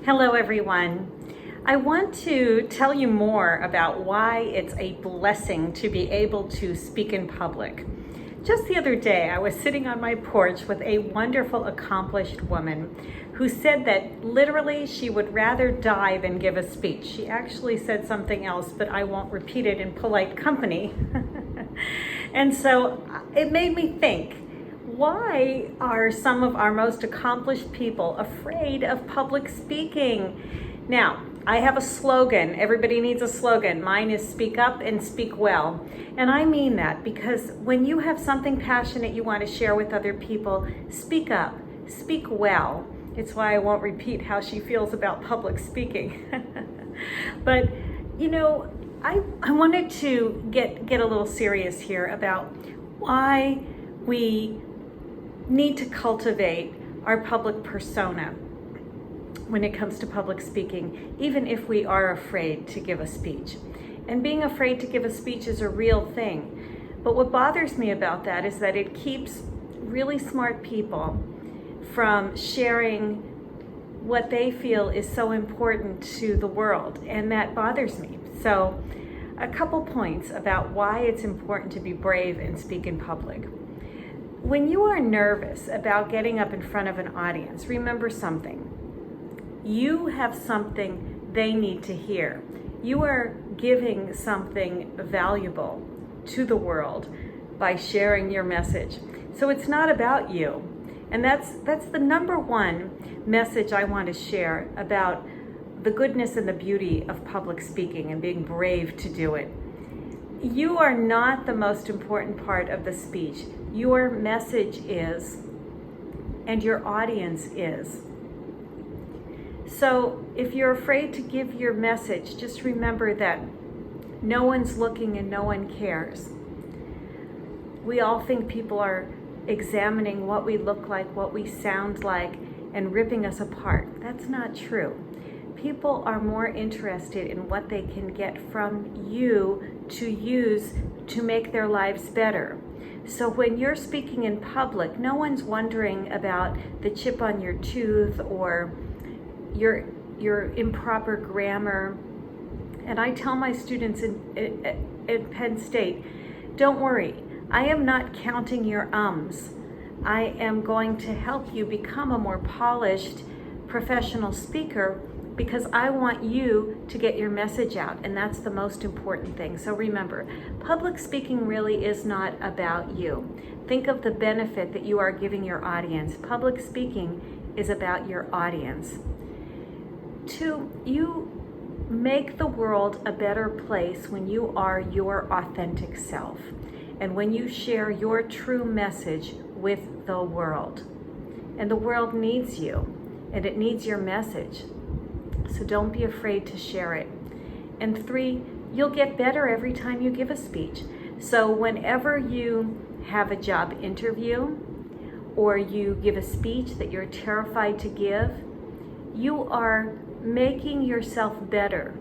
Hello everyone. I want to tell you more about why it's a blessing to be able to speak in public. Just the other day, I was sitting on my porch with a wonderful, accomplished woman who said that literally she would rather die than give a speech. She actually said something else, but I won't repeat it in polite company. And so it made me think, why are some of our most accomplished people afraid of public speaking? Now, I have a slogan. Everybody needs a slogan. Mine is speak up and speak well. And I mean that because when you have something passionate you want to share with other people, speak up, speak well. It's why I won't repeat how she feels about public speaking. But, I wanted to get a little serious here about why we need to cultivate our public persona when it comes to public speaking, even if we are afraid to give a speech. And being afraid to give a speech is a real thing. But what bothers me about that is that it keeps really smart people from sharing what they feel is so important to the world, and that bothers me. So, a couple points about why it's important to be brave and speak in public. When you are nervous about getting up in front of an audience, remember something. You have something they need to hear. You are giving something valuable to the world by sharing your message. So it's not about you. And that's the number one message I want to share about the goodness and the beauty of public speaking and being brave to do it. You are not the most important part of the speech. Your message is, and your audience is. So if you're afraid to give your message, just remember that no one's looking and no one cares. We all think people are examining what we look like, what we sound like, and ripping us apart. That's not true. People are more interested in what they can get from you to use to make their lives better. So when you're speaking in public, no one's wondering about the chip on your tooth or your improper grammar. And I tell my students in Penn State, don't worry, I am not counting your ums. I am going to help you become a more polished professional speaker because I want you to get your message out, and that's the most important thing. So remember, public speaking really is not about you. Think of the benefit that you are giving your audience. Public speaking is about your audience. 2, you make the world a better place when you are your authentic self and when you share your true message with the world. And the world needs you, and it needs your message. So don't be afraid to share it. And 3, you'll get better every time you give a speech. So whenever you have a job interview or you give a speech that you're terrified to give, you are making yourself better.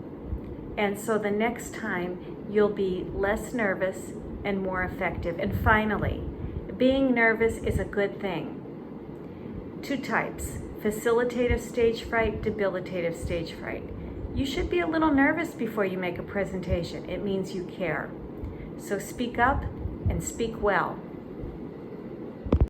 And so the next time you'll be less nervous and more effective. And finally, being nervous is a good thing. 2 types. Facilitative stage fright, debilitative stage fright. You should be a little nervous before you make a presentation. It means you care. So speak up and speak well.